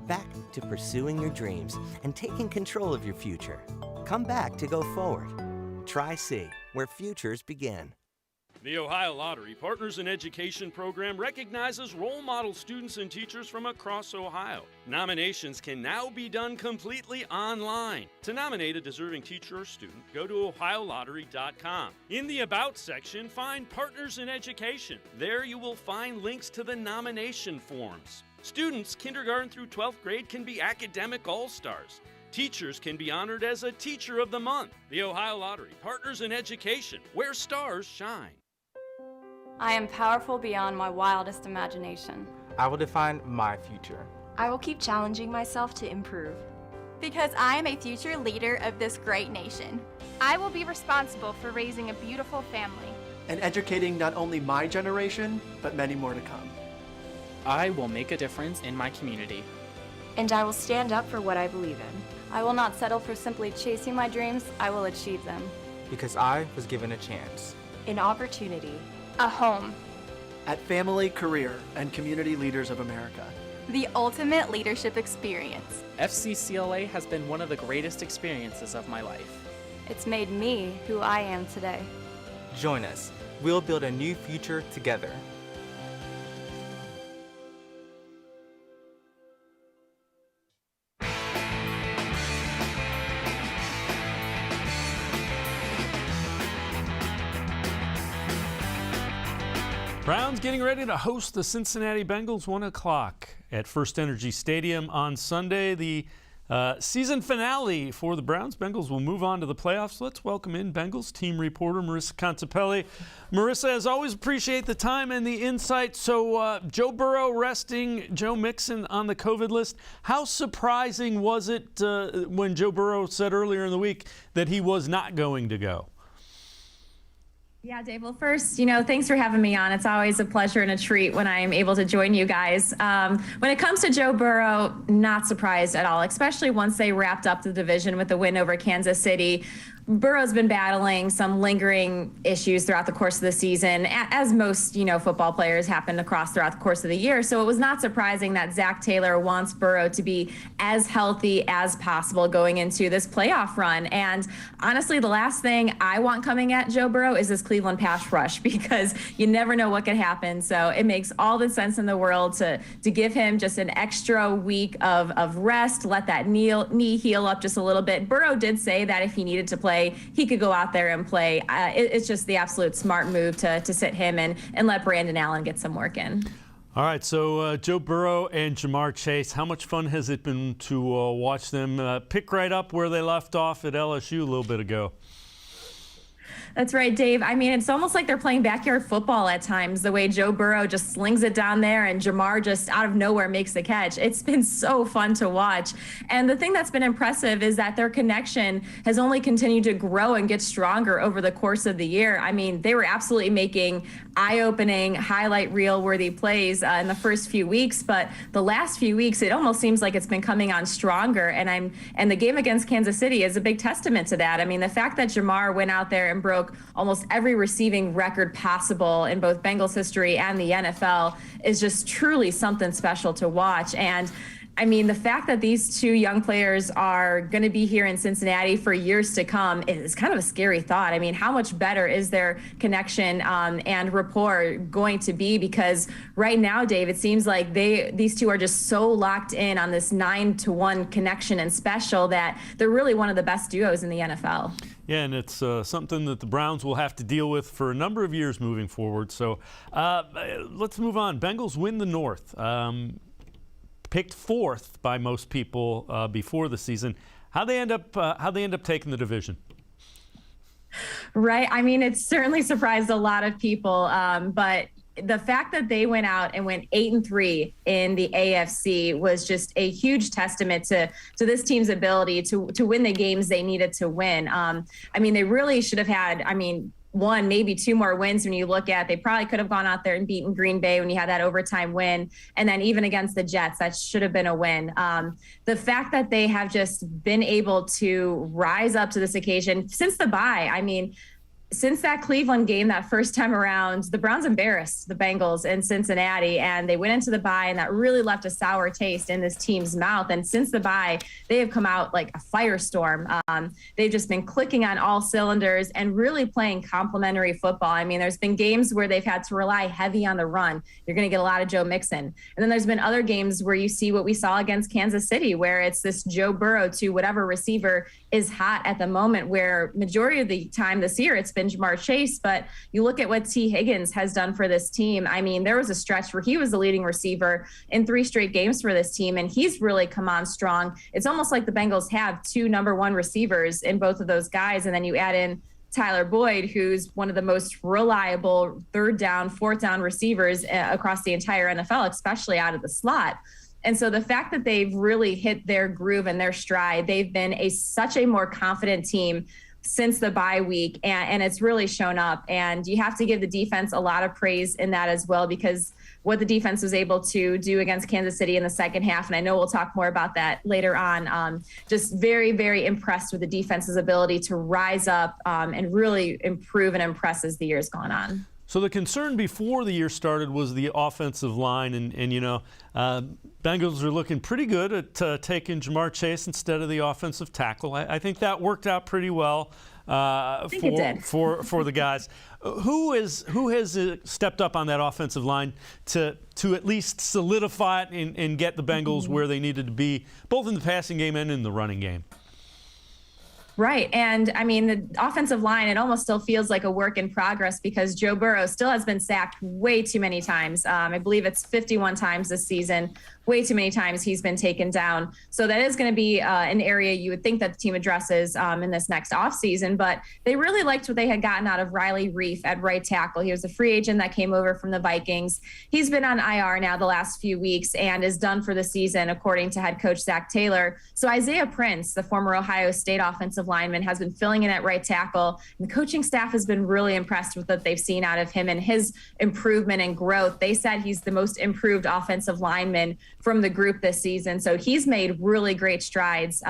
Back to pursuing your dreams and taking control of your future. Come back to go forward. Try C, where futures begin. The Ohio Lottery Partners in Education program recognizes role model students and teachers from across Ohio. Nominations can now be done completely online. To nominate a deserving teacher or student, go to OhioLottery.com. In the About section, find Partners in Education. There you will find links to the nomination forms. Students kindergarten through 12th grade can be academic all-stars. Teachers can be honored as a Teacher of the Month. The Ohio Lottery Partners in Education, where stars shine. I am powerful beyond my wildest imagination. I will define my future. I will keep challenging myself to improve. Because I am a future leader of this great nation. I will be responsible for raising a beautiful family. And educating not only my generation, but many more to come. I will make a difference in my community. And I will stand up for what I believe in. I will not settle for simply chasing my dreams. I will achieve them. Because I was given a chance. An opportunity. A home. At Family, Career, and Community Leaders of America. The ultimate leadership experience. FCCLA has been one of the greatest experiences of my life. It's made me who I am today. Join us. We'll build a new future together. Browns getting ready to host the Cincinnati Bengals 1 o'clock at First Energy Stadium on Sunday. The season finale for the Browns. Bengals will move on to the playoffs. Let's welcome in Bengals team reporter Marisa Contipelli. Marisa, as always, appreciate the time and the insight. So Joe Burrow resting Joe Mixon on the COVID list. How surprising was it when Joe Burrow said earlier in the week that he was not going to go? Yeah, Dave. Well, first, thanks for having me on. It's always a pleasure and a treat when I'm able to join you guys. When it comes to Joe Burrow, not surprised at all, especially once they wrapped up the division with the win over Kansas City. Burrow's been battling some lingering issues throughout the course of the season, as most, football players happen throughout the course of the year. So it was not surprising that Zach Taylor wants Burrow to be as healthy as possible going into this playoff run. And honestly, the last thing I want coming at Joe Burrow is this Cleveland pass rush, because you never know what could happen. So it makes all the sense in the world to give him just an extra week of rest, let that knee heal up just a little bit. Burrow did say that if he needed to play, he could go out there and play. It's just the absolute smart move to sit him and let Brandon Allen get some work in. All right, so Joe Burrow and Jamar Chase, how much fun has it been to watch them pick right up where they left off at LSU a little bit ago? That's right, Dave. I mean, it's almost like they're playing backyard football at times, the way Joe Burrow just slings it down there and Jamar just out of nowhere makes the catch. It's been so fun to watch. And the thing that's been impressive is that their connection has only continued to grow and get stronger over the course of the year. I mean, they were absolutely making eye-opening, highlight reel-worthy plays in the first few weeks, but the last few weeks, it almost seems like it's been coming on stronger. And the game against Kansas City is a big testament to that. I mean, the fact that Jamar went out there and broke almost every receiving record possible in both Bengals history and the NFL is just truly something special to watch. And I mean, the fact that these two young players are going to be here in Cincinnati for years to come is kind of a scary thought. I mean, how much better is their connection and rapport going to be? Because right now, Dave, it seems like these two are just so locked in on this 9-to-1 connection and special that they're really one of the best duos in the NFL. Yeah, and it's something that the Browns will have to deal with for a number of years moving forward. So let's move on. Bengals win the North. Picked fourth by most people before the season. How'd they end up taking the division? Right. I mean, it certainly surprised a lot of people, but the fact that they went out and went 8-3 in the AFC was just a huge testament to this team's ability to win the games they needed to win. I mean, they really should have had, one, maybe two more wins when you look at, they probably could have gone out there and beaten Green Bay when you had that overtime win. And then even against the Jets, that should have been a win. The fact that they have just been able to rise up to this occasion since the bye, since that Cleveland game, that first time around, the Browns embarrassed the Bengals in Cincinnati, and they went into the bye, and that really left a sour taste in this team's mouth. And since the bye, they have come out like a firestorm. They've just been clicking on all cylinders and really playing complementary football. I mean, there's been games where they've had to rely heavy on the run. You're going to get a lot of Joe Mixon. And then there's been other games where you see what we saw against Kansas City, where it's this Joe Burrow to whatever receiver is hot at the moment, where majority of the time this year, it's been Jamar Chase, but you look at what T. Higgins has done for this team. I mean, there was a stretch where he was the leading receiver in 3 straight games for this team, and he's really come on strong. It's almost like the Bengals have 2 number 1 receivers in both of those guys, and then you add in Tyler Boyd, who's one of the most reliable 3rd down, 4th down receivers across the entire NFL, especially out of the slot. And so the fact that they've really hit their groove and their stride, they've been such a more confident team since the bye week, and it's really shown up. And you have to give the defense a lot of praise in that as well, because what the defense was able to do against Kansas City in the second half, and I know we'll talk more about that later on, just very, very impressed with the defense's ability to rise up and really improve and impress as the year's gone on. So the concern before the year started was the offensive line, and Bengals are looking pretty good at taking Jamar Chase instead of the offensive tackle. I think that worked out pretty well for the guys. Who has stepped up on that offensive line to at least solidify it and get the Bengals where they needed to be, both in the passing game and in the running game? Right. And I mean, the offensive line, it almost still feels like a work in progress, because Joe Burrow still has been sacked way too many times. I believe it's 51 times this season, way too many times he's been taken down. So that is going to be an area you would think that the team addresses in this next offseason. But they really liked what they had gotten out of Riley Reiff at right tackle. He was a free agent that came over from the Vikings. He's been on IR now the last few weeks and is done for the season, according to head coach Zach Taylor. So Isaiah Prince, the former Ohio State offensive lineman, has been filling in at right tackle. And the coaching staff has been really impressed with what they've seen out of him and his improvement and growth. They said he's the most improved offensive lineman from the group this season. So he's made really great strides,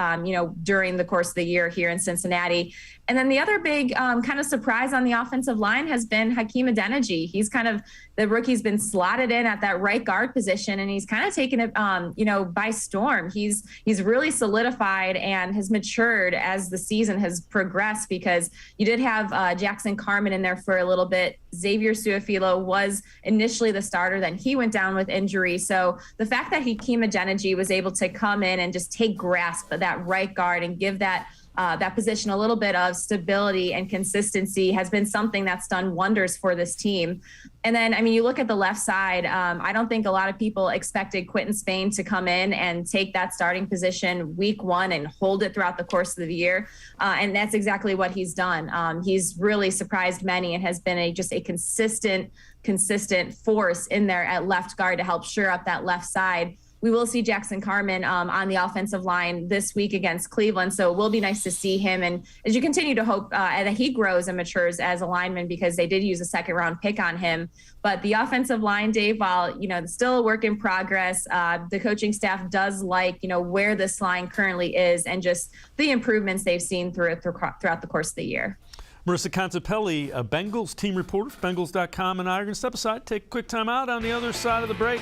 during the course of the year here in Cincinnati. And then the other big kind of surprise on the offensive line has been Hakeem Adeniji. He's kind of the rookie's been slotted in at that right guard position, and he's kind of taken it, by storm. He's really solidified and has matured as the season has progressed, because you did have Jackson Carman in there for a little bit. Xavier Su'a-Filo was initially the starter, then he went down with injury. So the fact that Hakeem Adeniji was able to come in and just take grasp of that right guard and give that position a little bit of stability and consistency has been something that's done wonders for this team. And then, you look at the left side, I don't think a lot of people expected Quinton Spain to come in and take that starting position week one and hold it throughout the course of the year. And that's exactly what he's done. He's really surprised many and has been just a consistent force in there at left guard to help shore up that left side. We will see Jackson Carman on the offensive line this week against Cleveland. So it will be nice to see him. And as you continue to hope that he grows and matures as a lineman, because they did use a second-round pick on him. But the offensive line, Dave, while, it's still a work in progress, the coaching staff does like, where this line currently is and just the improvements they've seen throughout the course of the year. Marisa Contipelli, a Bengals team reporter for Bengals.com, and I are going to step aside, take a quick time out. On the other side of the break,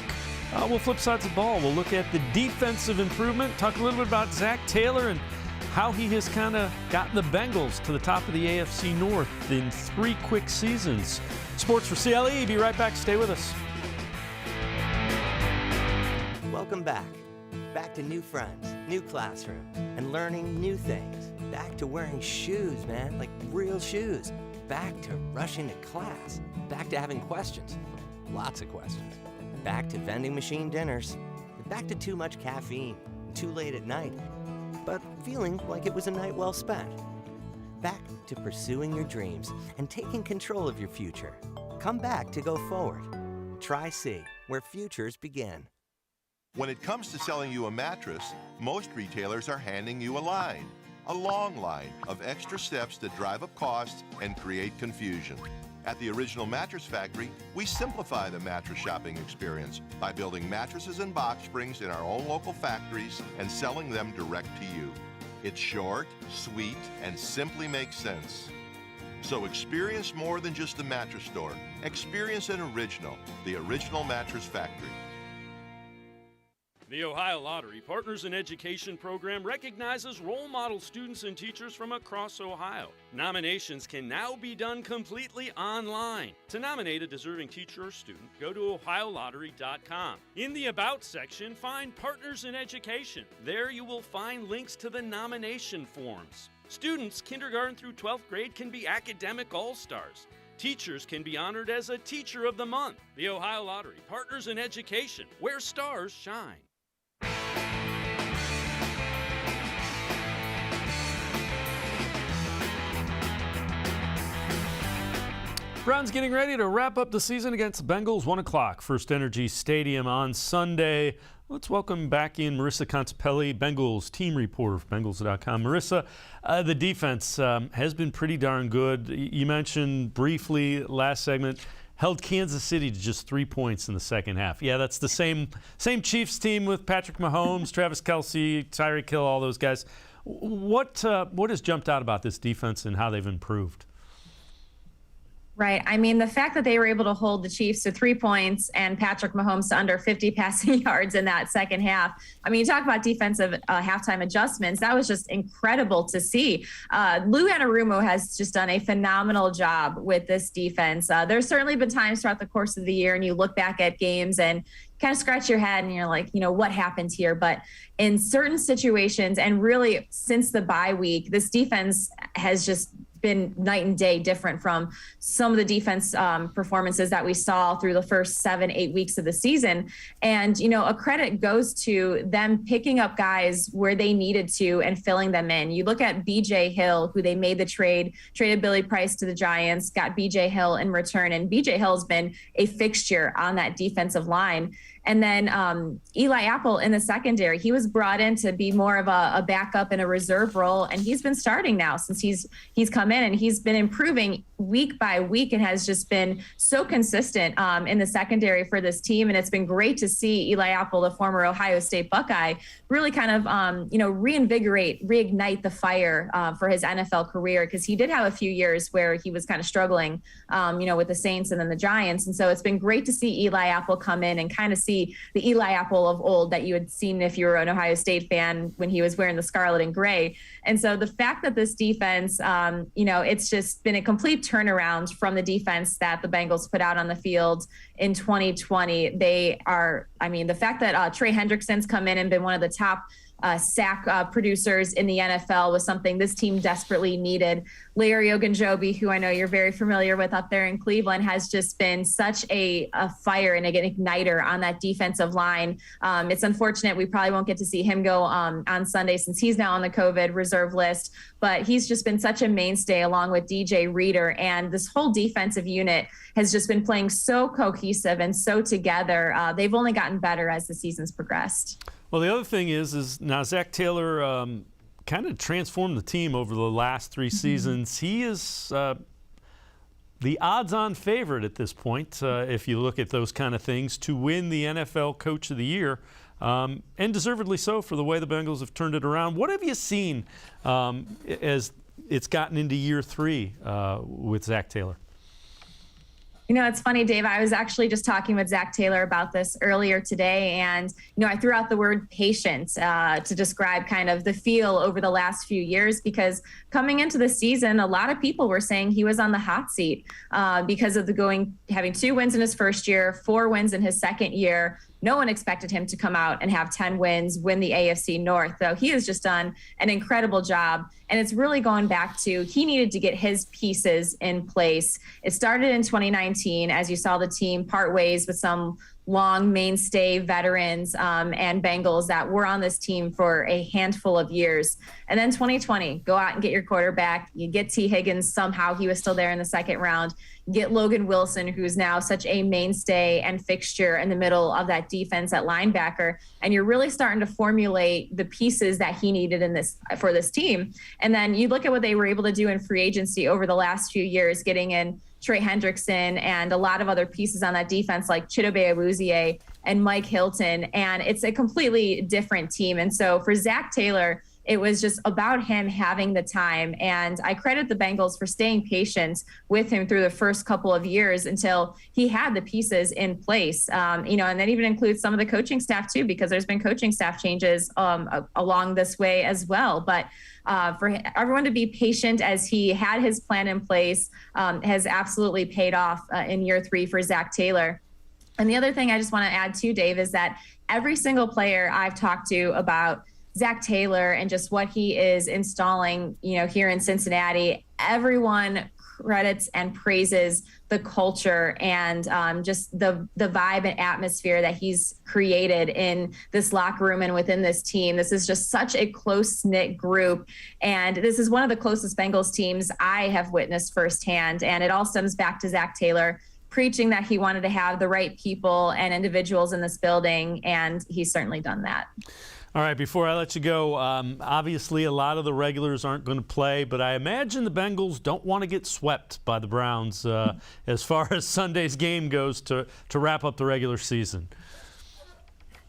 we'll flip sides of the ball. We'll look at the defensive improvement, talk a little bit about Zach Taylor and how he has kind of gotten the Bengals to the top of the AFC North in 3 quick seasons. Sports4CLE, be right back. Stay with us. Welcome back. Back to new friends, new classroom, and learning new things. Back to wearing shoes, man, like real shoes. Back to rushing to class. Back to having questions. Lots of questions. Back to vending machine dinners. Back to too much caffeine, too late at night, but feeling like it was a night well spent. Back to pursuing your dreams and taking control of your future. Come back to go forward. Try C, where futures begin. When it comes to selling you a mattress, most retailers are handing you a long line of extra steps that drive up costs and create confusion. At the Original Mattress Factory, we simplify the mattress shopping experience by building mattresses and box springs in our own local factories and selling them direct to you. It's short, sweet, and simply makes sense. So experience more than just a mattress store. Experience an original, the Original Mattress Factory. The Ohio Lottery Partners in Education program recognizes role model students and teachers from across Ohio. Nominations can now be done completely online. To nominate a deserving teacher or student, go to OhioLottery.com. In the About section, find Partners in Education. There you will find links to the nomination forms. Students, kindergarten through 12th grade, can be academic all-stars. Teachers can be honored as a Teacher of the Month. The Ohio Lottery Partners in Education, where stars shine. Browns getting ready to wrap up the season against the Bengals, 1 o'clock, First Energy Stadium on Sunday. Let's welcome back in Marisa Contipelli, Bengals team reporter for Bengals.com. Marisa, the defense has been pretty darn good. You mentioned briefly last segment, held Kansas City to just 3 points in the second half. Yeah, that's the same Chiefs team with Patrick Mahomes, Travis Kelce, Tyreek Hill, all those guys. What has jumped out about this defense and how they've improved? Right. The fact that they were able to hold the Chiefs to 3 points and Patrick Mahomes to under 50 passing yards in that second half. You talk about defensive halftime adjustments. That was just incredible to see. Lou Anarumo has just done a phenomenal job with this defense. There's certainly been times throughout the course of the year, and you look back at games and kind of scratch your head and you're like, what happened here? But in certain situations, and really since the bye week, this defense has just been night and day different from some of the defense performances that we saw through the first 7-8 weeks of the season. And, a credit goes to them picking up guys where they needed to and filling them in. You look at BJ Hill, who they made the traded Billy Price to the Giants, got BJ Hill in return. And BJ Hill's been a fixture on that defensive line. And then Eli Apple in the secondary, he was brought in to be more of a backup in a reserve role. And he's been starting now since he's come in, and he's been improving week by week and has just been so consistent in the secondary for this team. And it's been great to see Eli Apple, the former Ohio State Buckeye, really kind of, reignite the fire for his NFL career, because he did have a few years where he was kind of struggling, with the Saints and then the Giants. And so it's been great to see Eli Apple come in and kind of see the Eli Apple of old that you had seen if you were an Ohio State fan when he was wearing the scarlet and gray. And so the fact that this defense, it's just been a complete turnaround from the defense that the Bengals put out on the field in 2020. The fact that Trey Hendrickson's come in and been one of the top sack producers in the NFL was something this team desperately needed. Larry Ogunjobi, who I know you're very familiar with up there in Cleveland, has just been such a fire and an igniter on that defensive line. It's unfortunate we probably won't get to see him go on Sunday since he's now on the COVID reserve list, but he's just been such a mainstay along with DJ Reader, and this whole defensive unit has just been playing so cohesive and so together. They've only gotten better as the season's progressed. Well, the other thing is now Zach Taylor kind of transformed the team over the last 3 seasons. He is the odds-on favorite at this point, if you look at those kind of things, to win the NFL Coach of the Year, and deservedly so for the way the Bengals have turned it around. What have you seen as it's gotten into year 3 with Zach Taylor? It's funny, Dave. I was actually just talking with Zach Taylor about this earlier today. And, I threw out the word patient to describe kind of the feel over the last few years, because coming into the season, a lot of people were saying he was on the hot seat because of having 2 wins in his first year, 4 wins in his second year. No one expected him to come out and have 10 wins, win the AFC North, though he has just done an incredible job. And it's really going back to he needed to get his pieces in place. It started in 2019, as you saw the team part ways with some long mainstay veterans and Bengals that were on this team for a handful of years. And then 2020, go out and get your quarterback. You get T. Higgins. Somehow he was still there in the second round. Get Logan Wilson, who's now such a mainstay and fixture in the middle of that defense at linebacker. And you're really starting to formulate the pieces that he needed for this team. And then you look at what they were able to do in free agency over the last few years, getting in Trey Hendrickson and a lot of other pieces on that defense like Chidobe Awuzie and Mike Hilton. And it's a completely different team. And so for Zach Taylor, it was just about him having the time. And I credit the Bengals for staying patient with him through the first couple of years until he had the pieces in place. And that even includes some of the coaching staff too, because there's been coaching staff changes along this way as well. But for everyone to be patient as he had his plan in place has absolutely paid off in year 3 for Zach Taylor. And the other thing I just want to add too, Dave, is that every single player I've talked to about Zach Taylor and just what he is installing, here in Cincinnati, everyone credits and praises the culture and just the vibe and atmosphere that he's created in this locker room and within this team. This is just such a close-knit group. And this is one of the closest Bengals teams I have witnessed firsthand. And it all stems back to Zach Taylor preaching that he wanted to have the right people and individuals in this building. And he's certainly done that. All right, before I let you go, obviously a lot of the regulars aren't going to play, but I imagine the Bengals don't want to get swept by the Browns as far as Sunday's game goes to wrap up the regular season.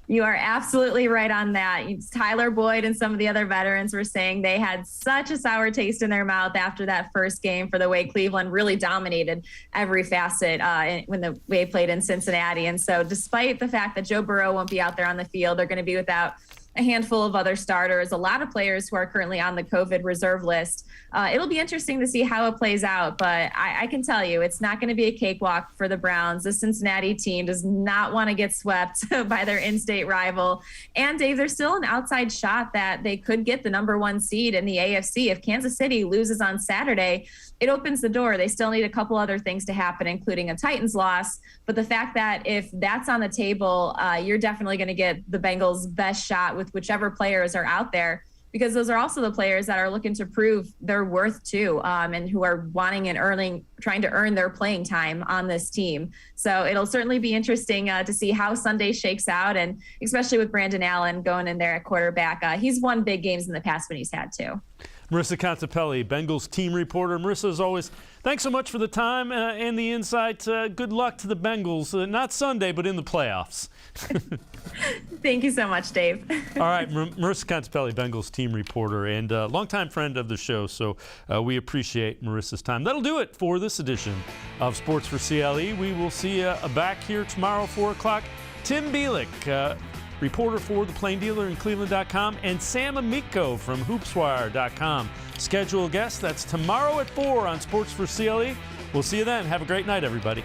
You are absolutely right on that. Tyler Boyd and some of the other veterans were saying they had such a sour taste in their mouth after that first game for the way Cleveland really dominated every facet when they played in Cincinnati. And so despite the fact that Joe Burrow won't be out there on the field, they're going to be without a handful of other starters, a lot of players who are currently on the COVID reserve list. It'll be interesting to see how it plays out, but I can tell you it's not going to be a cakewalk for the Browns. The Cincinnati team does not want to get swept by their in-state rival. And Dave, there's still an outside shot that they could get the number 1 seed in the AFC. If Kansas City loses on Saturday, it opens the door. They still need a couple other things to happen, including a Titans loss. But the fact that if that's on the table, you're definitely going to get the Bengals' best shot with whichever players are out there, because those are also the players that are looking to prove their worth too, and who are wanting and trying to earn their playing time on this team. So it'll certainly be interesting to see how Sunday shakes out, and especially with Brandon Allen going in there at quarterback. He's won big games in the past when he's had to. Marisa Contipelli, Bengals team reporter. Marisa, as always, thanks so much for the time and the insight. Good luck to the Bengals, not Sunday, but in the playoffs. Thank you so much, Dave. All right, Marisa Contipelli, Bengals team reporter and longtime friend of the show, so we appreciate Marissa's time. That'll do it for this edition of Sports for CLE. We will see you back here tomorrow, 4 o'clock. Tim Bielik, reporter for The Plain Dealer and cleveland.com, and Sam Amico from hoopswire.com. Schedule a guest. That's tomorrow at 4 on Sports for CLE. We'll see you then. Have a great night, everybody.